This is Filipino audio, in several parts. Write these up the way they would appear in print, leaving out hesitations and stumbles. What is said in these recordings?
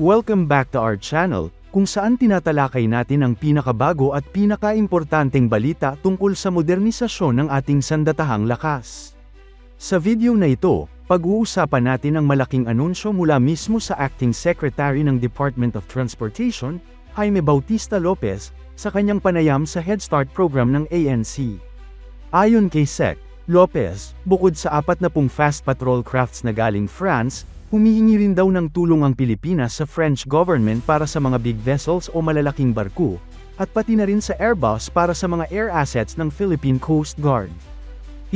Welcome back to our channel, kung saan tinatalakay natin ang pinakabago at pinakaimportanteng balita tungkol sa modernisasyon ng ating sandatahang lakas. Sa video na ito, pag-uusapan natin ang malaking anunsyo mula mismo sa Acting Secretary ng Department of Transportation, Jaime Bautista Lopez, sa kanyang panayam sa Head Start program ng ANC. Ayon kay Sec. Lopez, bukod sa 40 fast patrol crafts na galing France, humihingi rin daw ng tulong ang Pilipinas sa French government para sa mga big vessels o malalaking barko, at pati na rin sa Airbus para sa mga air assets ng Philippine Coast Guard.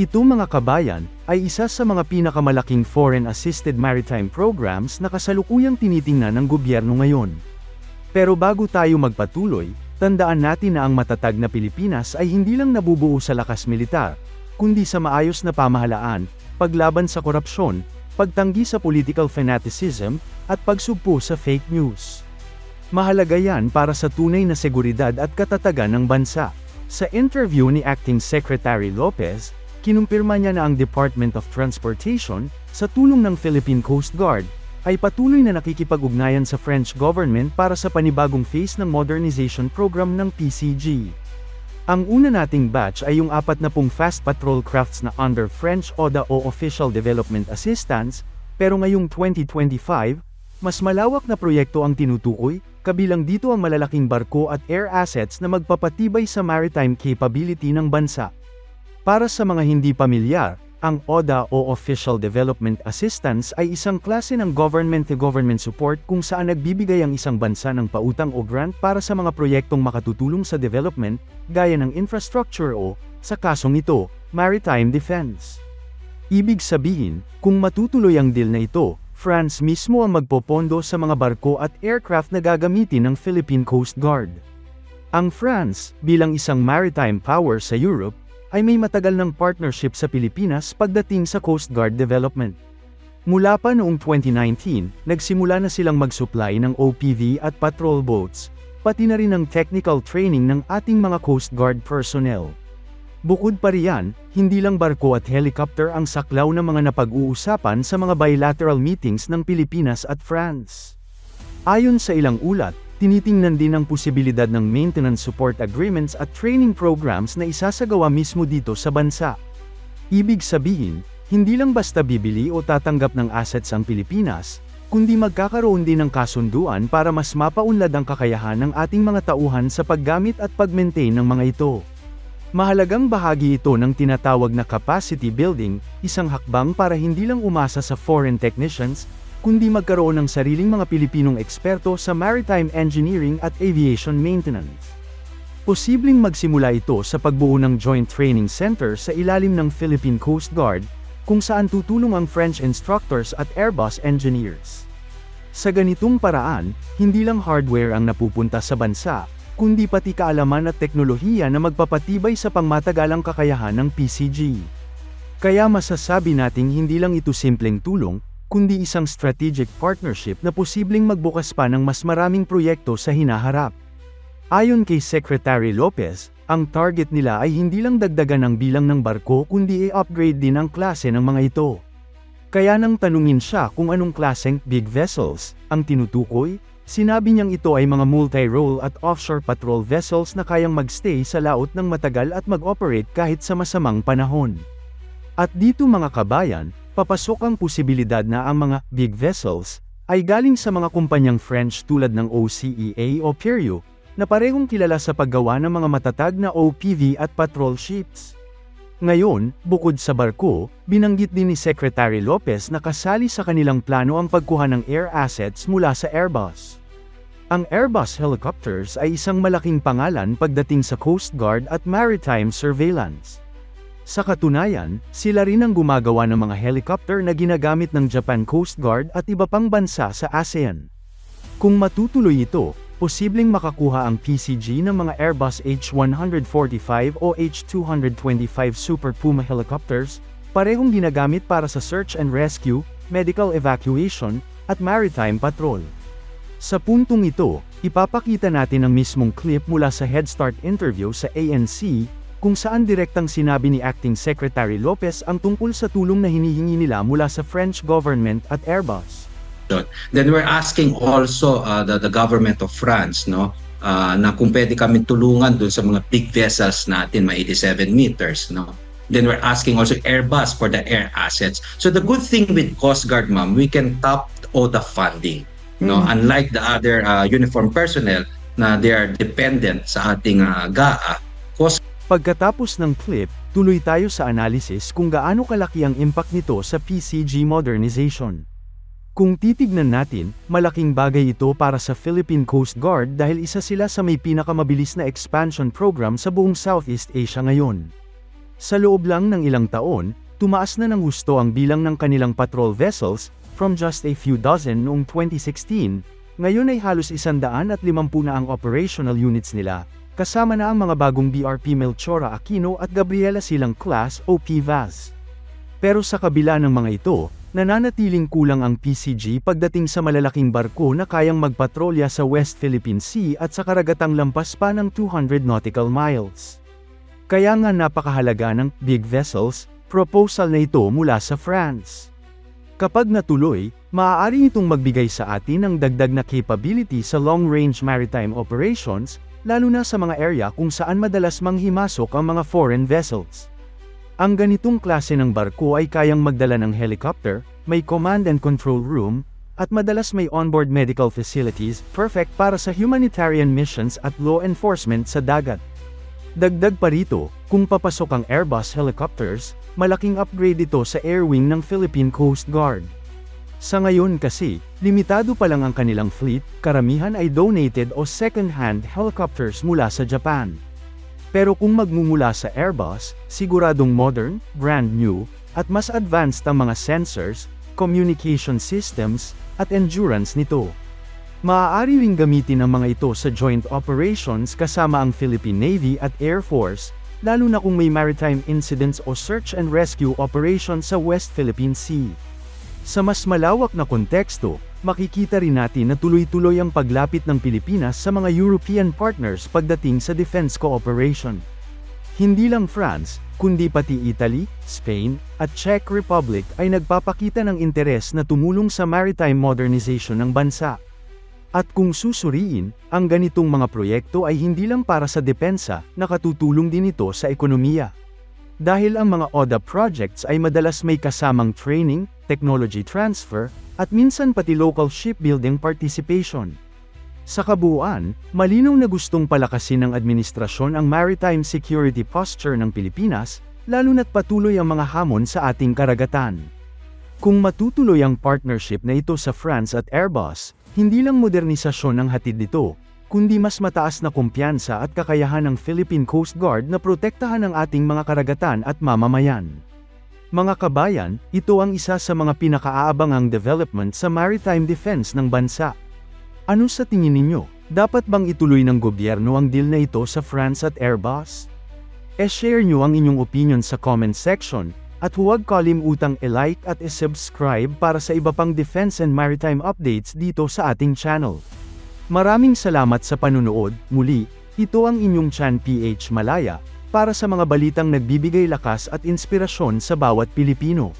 Ito mga kabayan, ay isa sa mga pinakamalaking foreign-assisted maritime programs na kasalukuyang tinitingnan ng gobyerno ngayon. Pero bago tayo magpatuloy, tandaan natin na ang matatag na Pilipinas ay hindi lang nabubuo sa lakas militar, kundi sa maayos na pamahalaan, paglaban sa korupsyon, pagtanggi sa political fanaticism, at pagsugpo sa fake news. Mahalaga yan para sa tunay na seguridad at katatagan ng bansa. Sa interview ni Acting Secretary Lopez, kinumpirma niya na ang Department of Transportation, sa tulong ng Philippine Coast Guard, ay patuloy na nakikipag-ugnayan sa French government para sa panibagong phase ng modernization program ng PCG. Ang una nating batch ay yung 40 fast patrol crafts na under French ODA o Official Development Assistance, pero ngayong 2025, mas malawak na proyekto ang tinutukoy, kabilang dito ang malalaking barko at air assets na magpapatibay sa maritime capability ng bansa. Para sa mga hindi pamilyar, ang ODA o Official Development Assistance ay isang klase ng government-to-government support kung saan nagbibigay ang isang bansa ng pautang o grant para sa mga proyektong makatutulong sa development, gaya ng infrastructure o, sa kasong ito, maritime defense. Ibig sabihin, kung matutuloy ang deal na ito, France mismo ang magpopondo sa mga barko at aircraft na gagamitin ng Philippine Coast Guard. Ang France, bilang isang maritime power sa Europe, ay may matagal ng partnership sa Pilipinas pagdating sa Coast Guard development. Mula pa noong 2019, nagsimula na silang mag-supply ng OPV at patrol boats, pati na rin ng technical training ng ating mga Coast Guard personnel. Bukod pa riyan, hindi lang barko at helicopter ang saklaw ng mga napag-uusapan sa mga bilateral meetings ng Pilipinas at France. Ayon sa ilang ulat, tinitingnan din ang posibilidad ng maintenance support agreements at training programs na isasagawa mismo dito sa bansa. Ibig sabihin, hindi lang basta bibili o tatanggap ng assets ang Pilipinas, kundi magkakaroon din ng kasunduan para mas mapaunlad ang kakayahan ng ating mga tauhan sa paggamit at pag-maintain ng mga ito. Mahalagang bahagi ito ng tinatawag na capacity building, isang hakbang para hindi lang umasa sa foreign technicians, kundi magkaroon ng sariling mga Pilipinong eksperto sa maritime engineering at aviation maintenance. Posibleng magsimula ito sa pagbuo ng Joint Training Center sa ilalim ng Philippine Coast Guard, kung saan tutulong ang French instructors at Airbus engineers. Sa ganitong paraan, hindi lang hardware ang napupunta sa bansa, kundi pati kaalaman at teknolohiya na magpapatibay sa pangmatagalang kakayahan ng PCG. Kaya masasabi nating hindi lang ito simpleng tulong, kundi isang strategic partnership na posibleng magbukas pa ng mas maraming proyekto sa hinaharap. Ayon kay Secretary Lopez, ang target nila ay hindi lang dagdagan ang bilang ng barko kundi i-upgrade din ang klase ng mga ito. Kaya nang tanungin siya kung anong klaseng big vessels ang tinutukoy, sinabi niyang ito ay mga multi-role at offshore patrol vessels na kayang magstay sa laot ng matagal at mag-operate kahit sa masamang panahon. At dito mga kabayan, papasok ang posibilidad na ang mga big vessels ay galing sa mga kumpanyang French tulad ng OCEA o Perio, na parehong kilala sa paggawa ng mga matatag na OPV at patrol ships. Ngayon, bukod sa barko, binanggit din ni Secretary Lopez na kasali sa kanilang plano ang pagkuha ng air assets mula sa Airbus. Ang Airbus helicopters ay isang malaking pangalan pagdating sa Coast Guard at maritime surveillance. Sa katunayan, sila rin ang gumagawa ng mga helicopter na ginagamit ng Japan Coast Guard at iba pang bansa sa ASEAN. Kung matutuloy ito, posibleng makakuha ang PCG ng mga Airbus H145 o H225 Super Puma helicopters, parehong ginagamit para sa search and rescue, medical evacuation, at maritime patrol. Sa puntong ito, ipapakita natin ang mismong clip mula sa Head Start interview sa ANC, kung saan direktang sinabi ni Acting Secretary Lopez ang tungkol sa tulong na hinihingi nila mula sa French government at Airbus. Then we're asking also the government of France, no, na kung pwede kami tulungan dun sa mga big vessels natin, mga 87 meters, no. Then we're asking also Airbus for the air assets. So the good thing with Coast Guard, ma'am, we can tap all the funding, no. Unlike the other uniformed personnel na they are dependent sa ating GAA. Pagkatapos ng clip, tuloy tayo sa analysis kung gaano kalaki ang impact nito sa PCG modernization. Kung titignan natin, malaking bagay ito para sa Philippine Coast Guard dahil isa sila sa may pinakamabilis na expansion program sa buong Southeast Asia ngayon. Sa loob lang ng ilang taon, tumaas na ng husto ang bilang ng kanilang patrol vessels, from just a few dozen noong 2016, ngayon ay halos 150 na ang operational units nila, kasama na ang mga bagong BRP Melchora Aquino at Gabriela Silang Class o PVAS. Pero sa kabila ng mga ito, nananatiling kulang ang PCG pagdating sa malalaking barko na kayang magpatrolya sa West Philippine Sea at sa karagatang lampas pa ng 200 nautical miles. Kaya nga napakahalaga ng big vessels proposal na ito mula sa France. Kapag natuloy, maaari itong magbigay sa atin ng dagdag na capability sa long-range maritime operations, lalo na sa mga area kung saan madalas manghimasok ang mga foreign vessels. Ang ganitong klase ng barko ay kayang magdala ng helicopter, may command and control room, at madalas may onboard medical facilities, perfect para sa humanitarian missions at law enforcement sa dagat. Dagdag pa rito, kung papasok ang Airbus helicopters, malaking upgrade ito sa air wing ng Philippine Coast Guard. Sa ngayon kasi, limitado pa lang ang kanilang fleet, karamihan ay donated o second-hand helicopters mula sa Japan. Pero kung magmumula sa Airbus, siguradong modern, brand new, at mas advanced ang mga sensors, communication systems, at endurance nito. Maaari ring gamitin ang mga ito sa joint operations kasama ang Philippine Navy at Air Force, lalo na kung may maritime incidents o search and rescue operations sa West Philippine Sea. Sa mas malawak na konteksto, makikita rin natin na tuloy-tuloy ang paglapit ng Pilipinas sa mga European partners pagdating sa defense cooperation. Hindi lang France, kundi pati Italy, Spain, at Czech Republic ay nagpapakita ng interes na tumulong sa maritime modernization ng bansa. At kung susuriin, ang ganitong mga proyekto ay hindi lang para sa depensa, nakatutulong din ito sa ekonomiya. Dahil ang mga ODA projects ay madalas may kasamang training, technology transfer, at minsan pati local shipbuilding participation. Sa kabuuan, malinaw na gustong palakasin ng administrasyon ang maritime security posture ng Pilipinas, lalo na't patuloy ang mga hamon sa ating karagatan. Kung matutuloy ang partnership na ito sa France at Airbus, hindi lang modernisasyon ang hatid nito, kundi mas mataas na kumpiyansa at kakayahan ng Philippine Coast Guard na protektahan ang ating mga karagatan at mamamayan. Mga kabayan, ito ang isa sa mga pinakaabangang development sa maritime defense ng bansa. Ano sa tingin ninyo? Dapat bang ituloy ng gobyerno ang deal na ito sa France at Airbus? E-share nyo ang inyong opinion sa comment section, at huwag kalimutang i-like at i-subscribe para sa iba pang defense and maritime updates dito sa ating channel. Maraming salamat sa panunood. Muli, ito ang inyong Chan PH Malaya, para sa mga balitang nagbibigay lakas at inspirasyon sa bawat Pilipino.